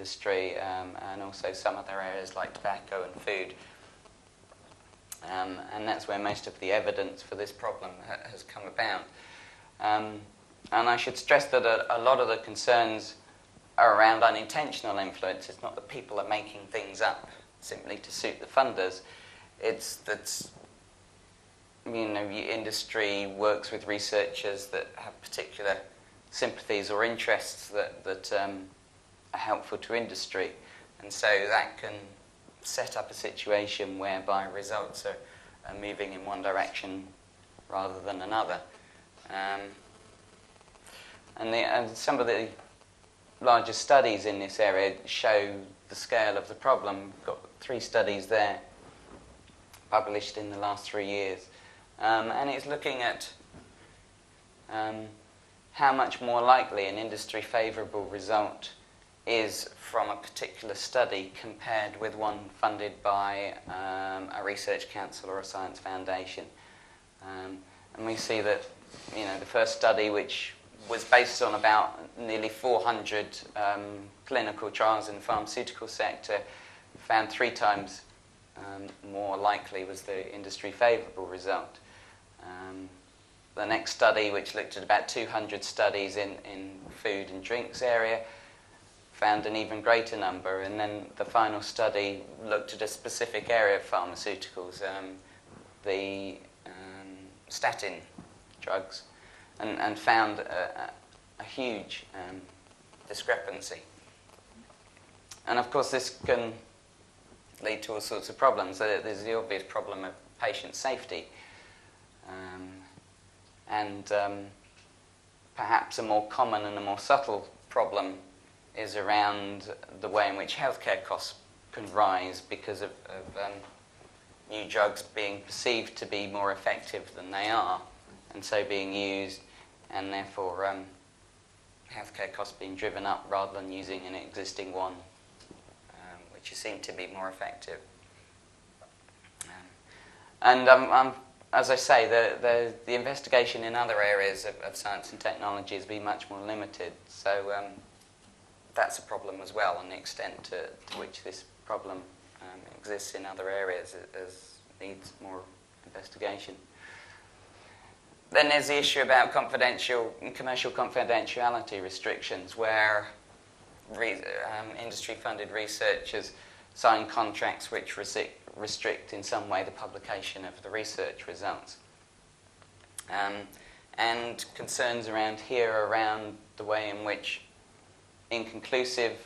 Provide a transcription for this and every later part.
industry, and also some other areas like tobacco and food. And that's where most of the evidence for this problem has come about. And I should stress that a lot of the concerns are around unintentional influence. It's not that people are making things up simply to suit the funders. It's that industry works with researchers that have particular sympathies or interests that are helpful to industry. And so that can set up a situation whereby results are moving in one direction rather than another. And some of the larger studies in this area show the scale of the problem. We've got 3 studies there published in the last 3 years. And it's looking at how much more likely an industry favourable result is from a particular study compared with one funded by a research council or a science foundation. And we see that the first study, which was based on about nearly 400 clinical trials in the pharmaceutical sector, found 3 times more likely was the industry favourable result. The next study, which looked at about 200 studies in food and drinks area, found an even greater number. And then the final study looked at a specific area of pharmaceuticals, the statin drugs, and found a huge discrepancy. And of course this can lead to all sorts of problems. There's the obvious problem of patient safety, and perhaps a more common and a more subtle problem is around the way in which healthcare costs can rise because of new drugs being perceived to be more effective than they are, and so being used, and therefore healthcare costs being driven up rather than using an existing one, which is seen to be more effective. As I say, the investigation in other areas of science and technology has been much more limited, so that's a problem as well, and the extent to which this problem exists in other areas needs more investigation. Then there's the issue about commercial confidentiality restrictions, where industry-funded researchers sign contracts which restrict in some way the publication of the research results. And concerns around the way in which inconclusive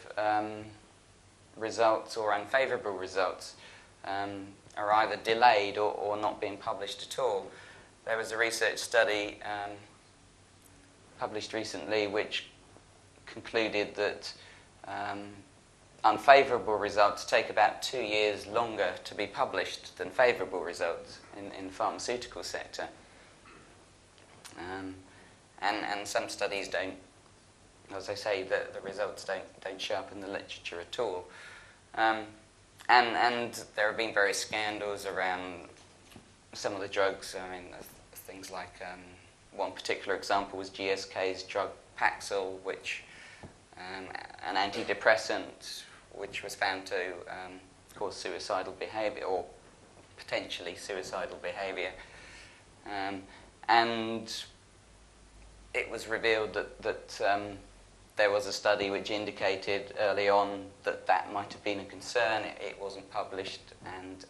results or unfavourable results are either delayed or not being published at all. There was a research study published recently which concluded that unfavourable results take about 2 years longer to be published than favourable results in the pharmaceutical sector. And some studies don't, as I say, the results don't show up in the literature at all. And there have been various scandals around some of the drugs. I mean, things like one particular example was GSK's drug Paxil, which an antidepressant, which was found to cause suicidal behaviour, or potentially suicidal behaviour. And it was revealed that there was a study which indicated early on that might have been a concern. It wasn't published, and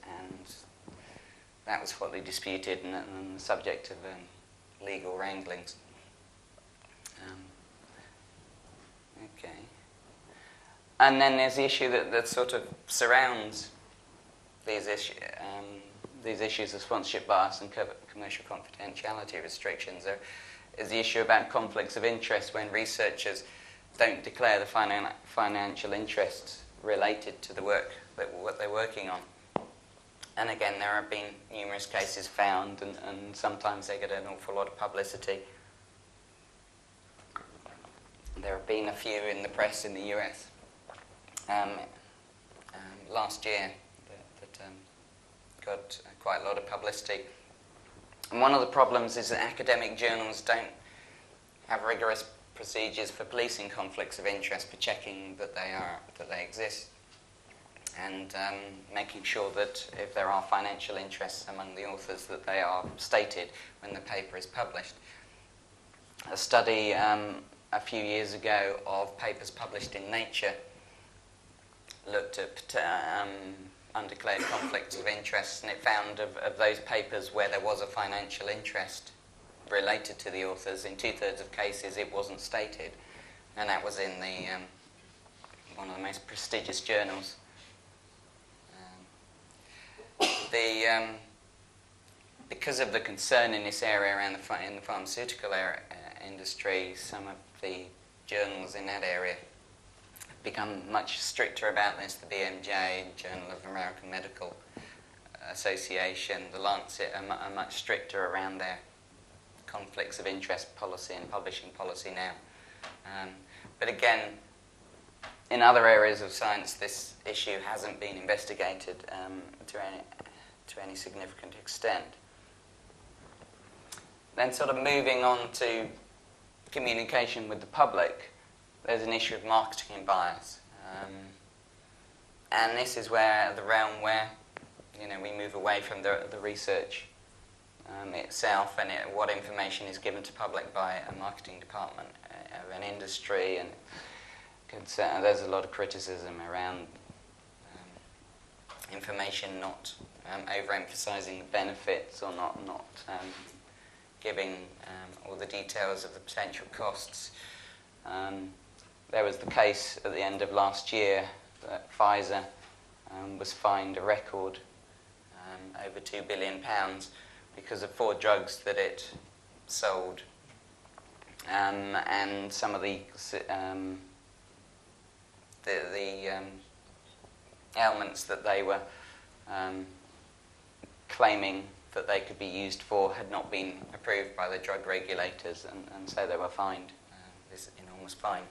that was hotly disputed and the subject of legal wranglings. Okay. And then there's the issue that sort of surrounds these issues of sponsorship bias and commercial confidentiality restrictions. There is the issue about conflicts of interest when researchers don't declare the financial interests related to the work what they're working on. And again, there have been numerous cases found, and sometimes they get an awful lot of publicity. There have been a few in the press in the US last year that got quite a lot of publicity. And one of the problems is that academic journals don't have rigorous procedures for policing conflicts of interest, for checking that they exist, and making sure that if there are financial interests among the authors, that they are stated when the paper is published. A study a few years ago of papers published in Nature looked at undeclared conflicts of interest, and it found of those papers where there was a financial interest related to the authors, in 2/3 of cases it wasn't stated, and that was in the one of the most prestigious journals. Because of the concern in this area around in the pharmaceutical industry, some of the journals in that area have become much stricter about this. The BMJ, Journal of American Medical Association, the Lancet are much stricter around their conflicts of interest policy and publishing policy now. But again, in other areas of science, this issue hasn't been investigated to any significant extent. Then sort of moving on to communication with the public, there's an issue of marketing bias. And this is where the realm where we move away from the research itself and what information is given to public by a marketing department of an industry, and there's a lot of criticism around information not overemphasizing the benefits, or not giving all the details of the potential costs. There was the case at the end of last year that Pfizer was fined a record over £2 billion because of 4 drugs that it sold, and some of the ailments that they were claiming that they could be used for had not been approved by the drug regulators, and so they were fined this enormous fine.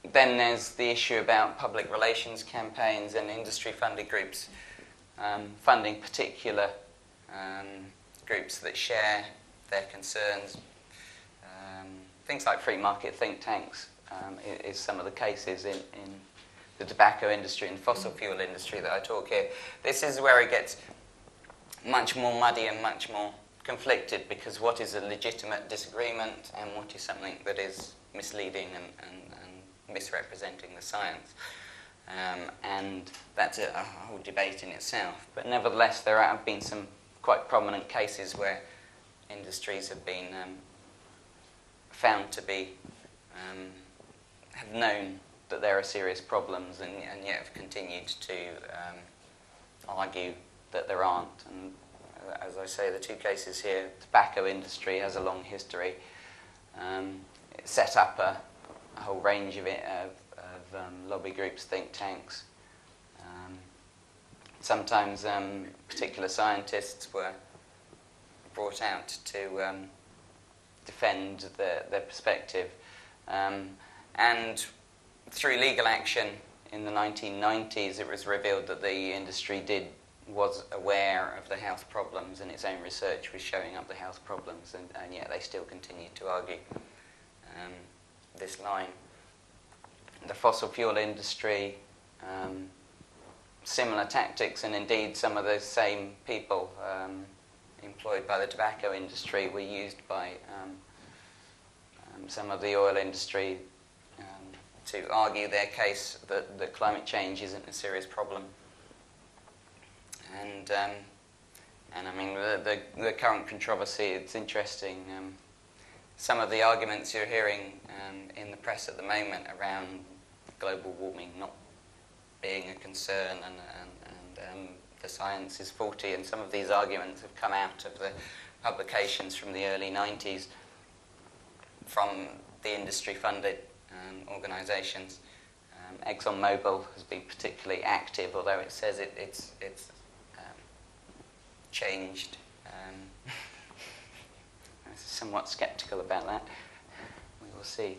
Then there's the issue about public relations campaigns and industry-funded groups funding particular groups that share their concerns. Things like free market think tanks is some of the cases in the tobacco industry and fossil fuel industry that I talk here. This is where it gets much more muddy and much more conflicted, because what is a legitimate disagreement and what is something that is misleading and misrepresenting the science. And that's a whole debate in itself. But nevertheless, there have been some quite prominent cases where industries have been found to be have known that there are serious problems, and yet have continued to argue that there aren't. And as I say, the 2 cases here, the tobacco industry has a long history. It set up a whole range of lobby groups, think tanks. Sometimes particular scientists were brought out to defend their perspective. And through legal action in the 1990s, it was revealed that the industry was aware of the health problems, and its own research was showing up the health problems, and yet they still continued to argue this line. The fossil fuel industry, similar tactics, and indeed some of those same people employed by the tobacco industry were used by some of the oil industry to argue their case that climate change isn't a serious problem. And I mean, the current controversy, it's interesting. Some of the arguments you're hearing in the press at the moment around global warming not being a concern, and the science is faulty, and some of these arguments have come out of the publications from the early 90s from the industry-funded organisations. ExxonMobil has been particularly active, although it says it's changed. I'm somewhat sceptical about that. We will see.